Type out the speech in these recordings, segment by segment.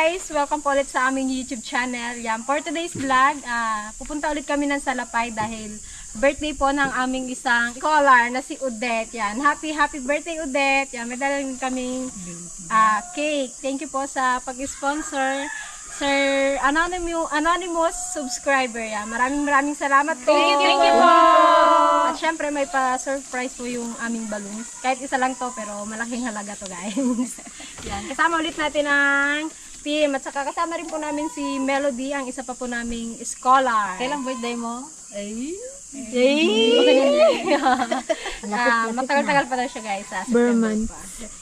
guys! Welcome po ulit sa aming YouTube channel. Yan, for today's vlog, pupunta ulit kami ng Salapay dahil birthday po ng aming isang scholar na si Odette. Yan, happy birthday Odette! Yan, may dalang kaming cake. Thank you po sa pag-sponsor. Sir Anonymous subscriber. Yan, maraming salamat po. Thank you po! At syempre may pa-surprise po yung aming balloons. Kahit isa lang to pero malaking halaga to guys. Yan, kasama ulit natin ang team at saka kasama rin po namin si Melody, ang isa pa po naming scholar. Kailang birthday mo? Matagal-tagal pa na siya guys. September pa.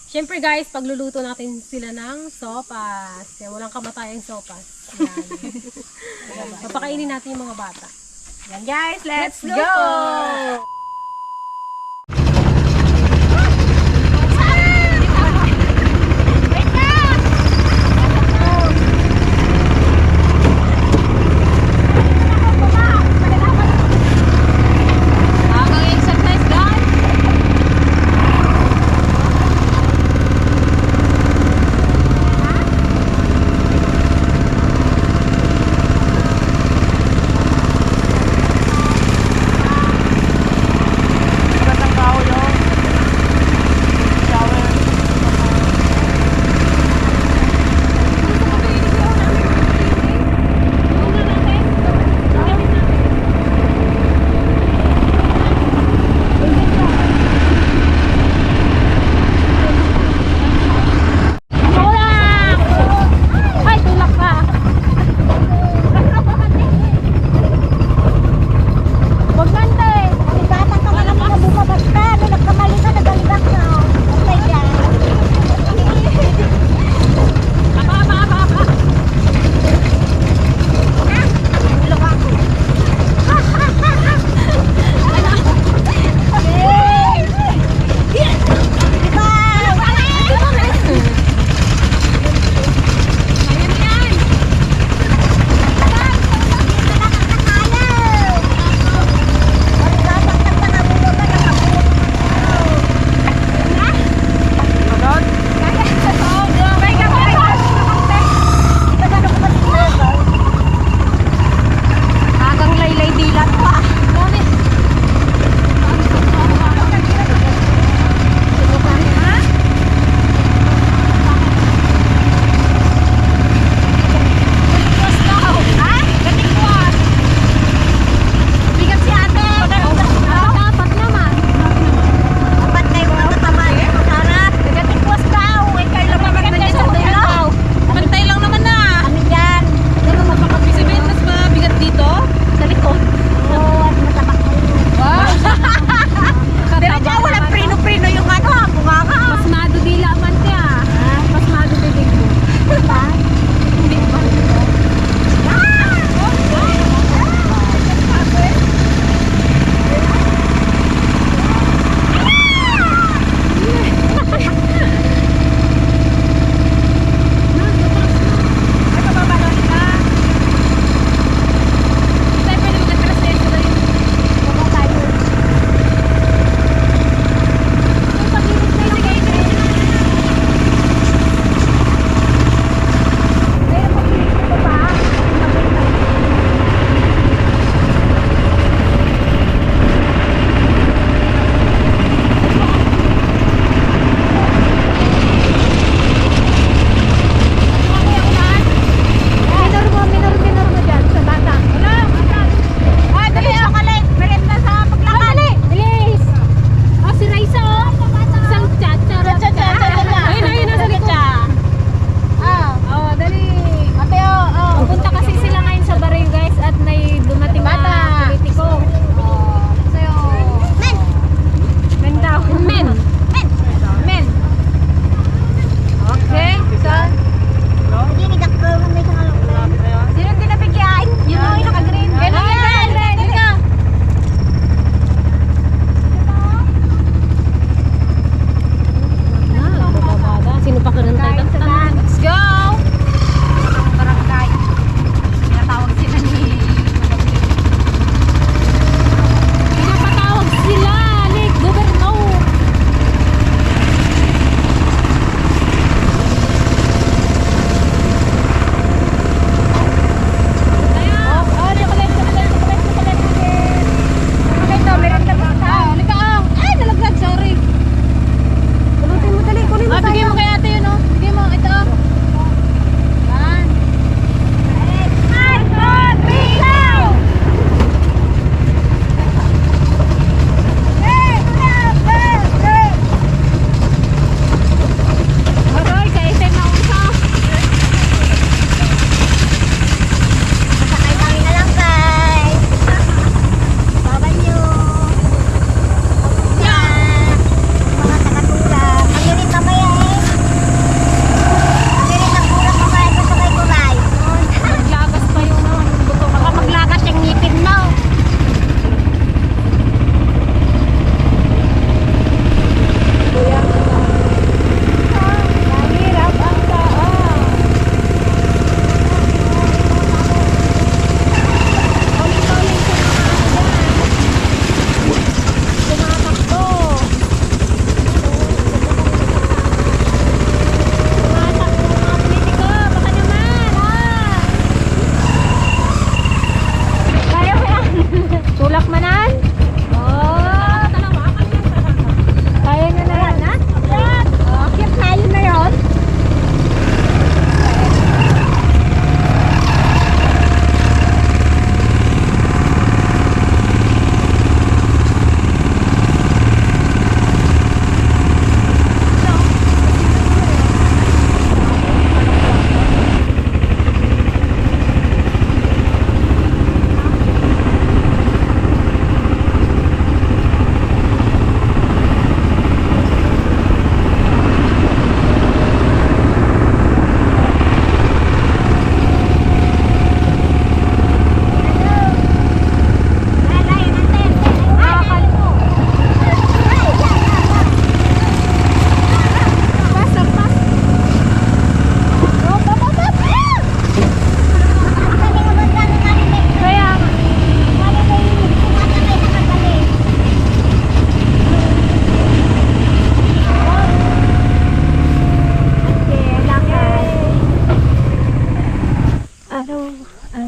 Siyempre guys, pagluluto natin sila ng sopas. Walang kamatayang sopas. Yan. Papakainin natin yung mga bata. Yan guys, let's go!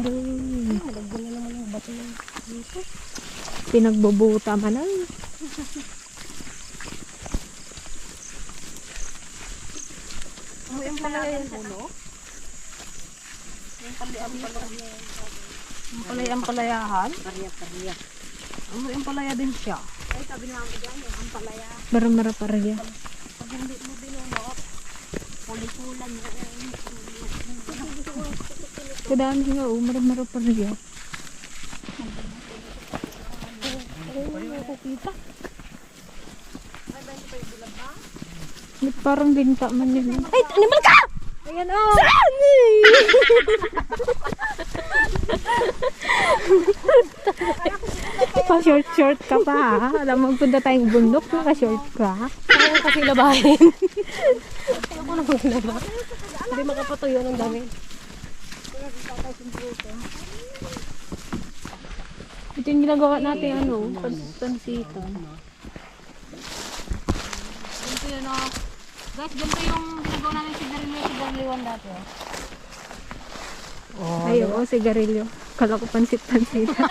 Nalagyan na naman yung bato ng dito. Pinagbubuta man ay. Yung palaya yung ulo. Yung palaya ang palayahan. Pariya. Yung palaya din siya. Mara-mara parya. Kadami nga oh, mara-mara parya. Parang binta man yun. Ay, animal ka! Ayan oh! Pa-short ka pa ha. Alam mo, magpunta tayong bundok, naka-short ka. Ayaw ko kasi labahin. Ayaw ko na maglaba. Hindi makapatuyo ng dami. Ito yung ginagawa natin, ano, pansitan. Ganito yun o. Guys, ganito yung ginagawa namin sigarilyo dati o. Ay, oo, sigarilyo. Kala ko pansit-pansitan.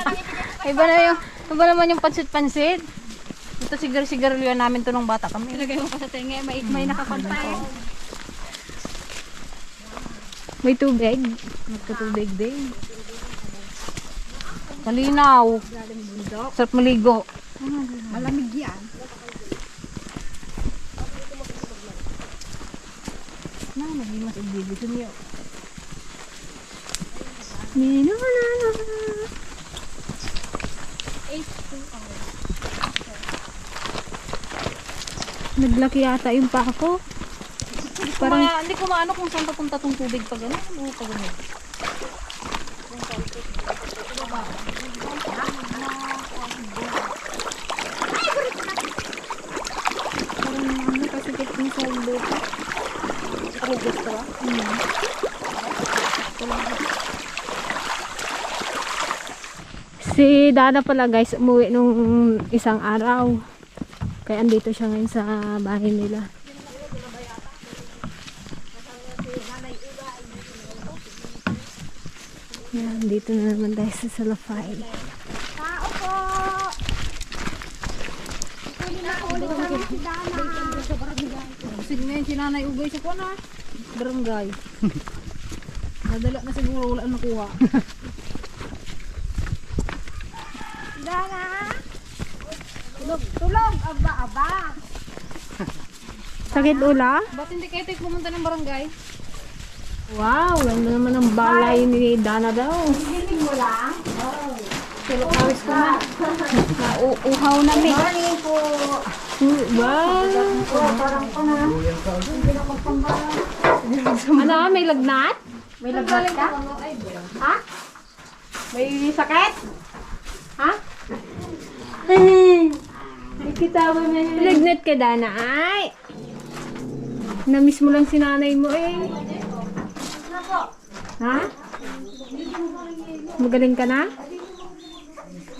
Iba naman yung pansit-pansit. Ito sigarilyo namin to nung bata kami. Ilagay mo pa sa tinga, may nakapanta eh. May tubig. Nagkatubig din. Malinaw. Sarap maligo. Malamig yan. Hindi mas ibigay niyo. Naglaki yata yung pako. Parang hindi ko maano kung saan papunta tong tubig pag ano. Ano pag ano. Parang ano, kasikip yung sa lupa. Ano gusto ba? Si Dana pala guys, umuwi nung isang araw. Kaya andito siya ngayon sa bahay nila. Yan, dito na naman tayo sa Salafay. Sige ngayon si Nanay Ugay sa kuwan ha. Barangay. Nadala na siguro wala nakuha. Tulog, aba. Sakit ula? Ba't hindi kayo tayo pumunta ng barangay? Wow, ganda naman ang balay ni Dana daw. Hiling mo lang. Awis ko na. Nauuhaw na mi. Morning po. Wow. Parang ko na. Ano, may lagnat? May lagnat ka? Ha? May sakit? Ha? Nakita mo na yun. Lagnat ka, Dana. Ay! Namiss mo lang si nanay mo eh. Ha? Magaling ka na?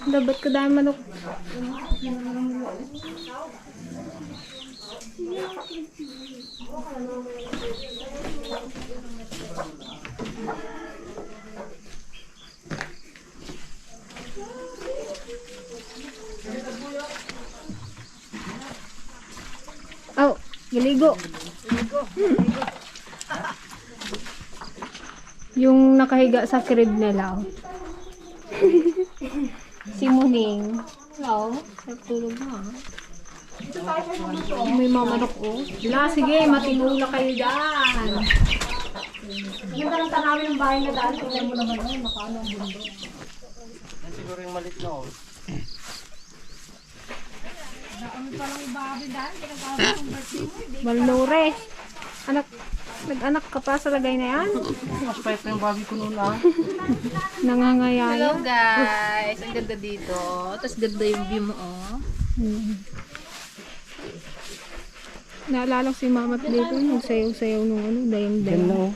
Dapat ka dahil manok. Oh, giligo. Yung nakahiga sa crib nila. Oh. Si Muning. Hello. Nagtulog na. May mamanok oh. Wala, sige, matinula kayo dyan. Yung lang tanawin ng bahay na daan. Tingnan mo naman oh, nakaano ang bundok. Yan siguro yung malit na oh. Malnourished. Anak, nag-anak ka pa sa lagay na yan? Mas payat na yung babi ko noon ah. Nangangayaya. Guys, ang ganda dito. Tapos ganda yung view mo oh. Naalala ko si Mamat dito, nagsayaw-sayaw nung ano, dayang-dayang.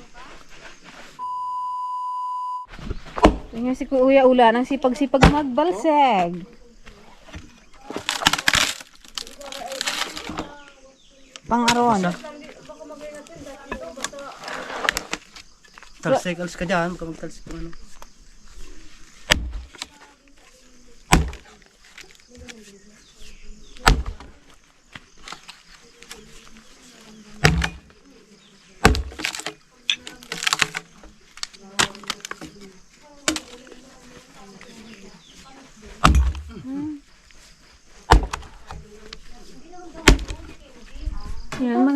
Tingnan si Kuya Ula ng sipag-sipag magbalseg. Pang-aron. Tricycles ka dyan, baka mag-talsik ka ano.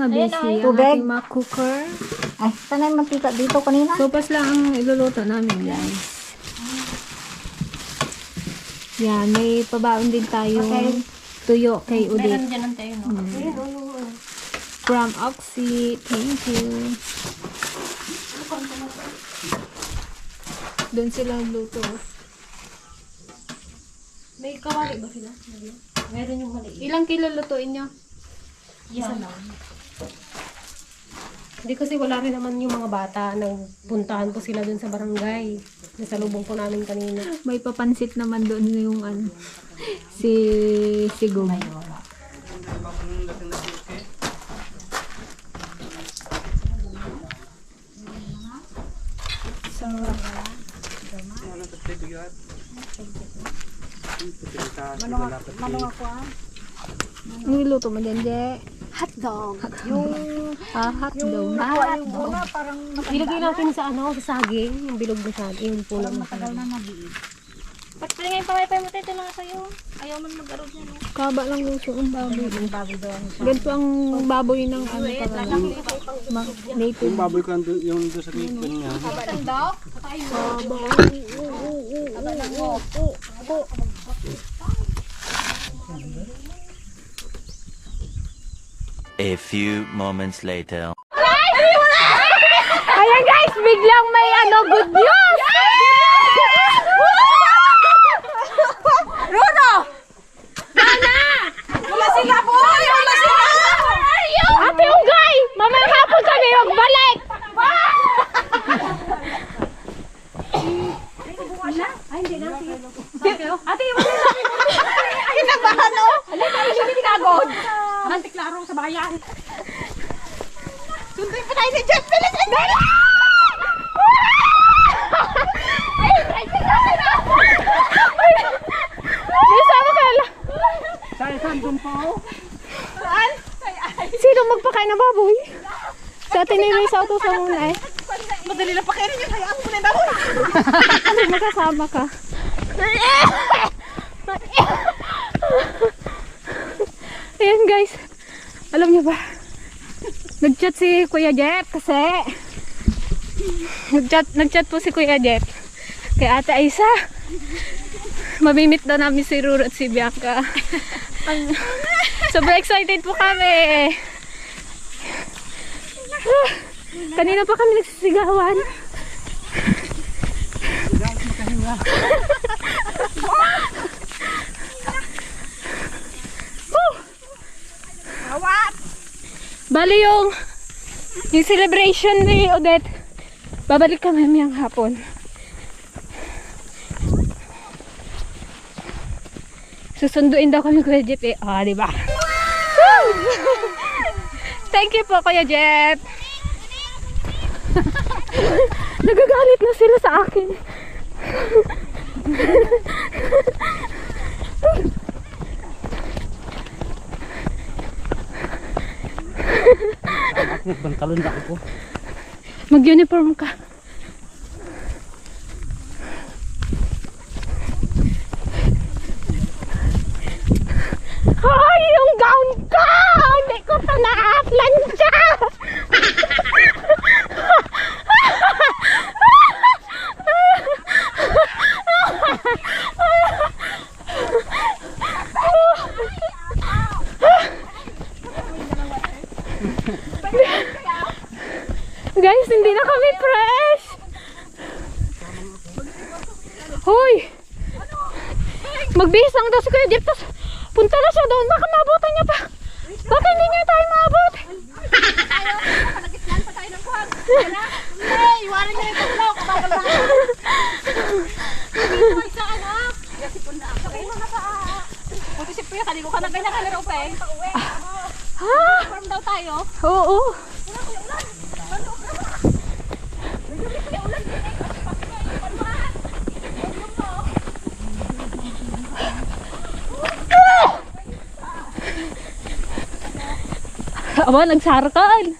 mga busy. Ang Tubig. ating mga cooker. Ay, tanay mantika dito kanina. Sopas lang ang iluluto namin, guys. Yan, may pabaon din tayong tuyo kay Udit. Meron dyan ang tayo, no? From Oxy. Thank you. Doon sila luto. May kawali ba sila? Meron yung maliit. Ilang kilo lutuin nyo? Isa lang. Hindi kasi wala rin naman yung mga bata. Nagpuntahan ko sila dun sa barangay. Nasalubong po namin kanina. May papansit naman doon yung si Gum. Ang niluto mo din, Je? Hotdog. Hotdog. Ilagay natin sa sa saging. Yung bilog na saging. Yung puno na saging. Ba't pala ngayon pangaypay mo tayo lang sa'yo? Ayaw man mag-arod niya, no? Kaba lang luto ang baboy. Ganito ang baboy ng native. Yung baboy ko yung doon sa ngipin niya. A few moments later. Ayan guys, biglang may good news! Runo! Nana! Wala sila po! Wala sila! Ate Ugay! Mamaya hapon kami magbalik! Ate, wala na! Ay, nagbahan o! Alay, hindi tinagod! Antiklaro sa bayan. Sunduin pa tayo si Jeff! Bilis! Dali! Sama ka lang! Saan doon po? Sino magpakain ng baboy? Sa atin ni Luis Auto sa muna eh. Madali lang pakainin yun. Hayaan mo na yung baboy. Ano magkasama ka? Ayan guys. Alam niyo ba? Nag-chat si Kuya Jet kasi nag-chat po si Kuya Jet kay Ate Aisa. Mamimit daw namin si Ruro at si Bianca. Sobrang excited po kami. Kanina pa kami nagsisigawan. Bali yung celebration ni Odette, babalik kami mamayang hapon. Susunduin daw kami Kuya Jeff eh. Ah, diba? Thank you po Kuya Jeff. Nagagalit na sila sa akin. Nagbantalon na ako po. Mag-uniform ka. Ay, yung gown ko! Hindi ko pa naka-plancha! Guys, hindi na kami fresh! Hoy! Magbihis lang daw si Kuya Jeff, tapos punta na siya doon. Baka maabutan niya pa. Baka hindi niya tayo maabot. Hey, iwanan niya yung tatlo. Kabagal lang. Dito ay sa anak. Kasi punda ako. Sakay mo na pa. Buti si Pia, kaligo ka na kayo nakalaro pa eh. Ha? Farm daw tayo. Oo. Aba, nagsarkan.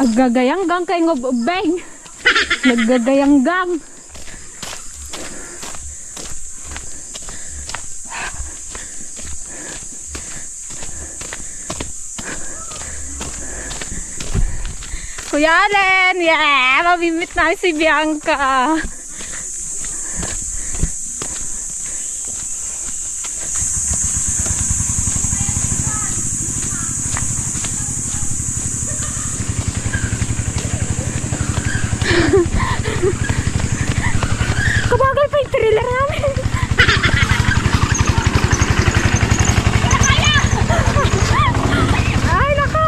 Aggagayanggang kay ngobeng. Naggagayanggang. Kuya Allen, yeah! Mamimit namin si Bianca. Kabagal pa yung trailer namin. Ay, naka!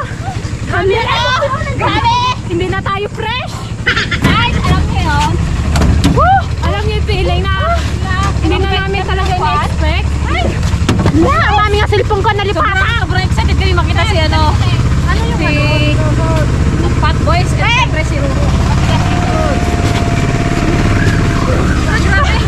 Grabe! Hindi na tayo fresh! Ay, alam niyo yun? Woo! Alam niyo yung feeling na hindi na namin talaga in-expect. Ay! Na! Ang mami nga silipong ko nalipata! Sobrang excited kami makita si ano? Si Fat Boys at siyempre si Ruru. Grabe!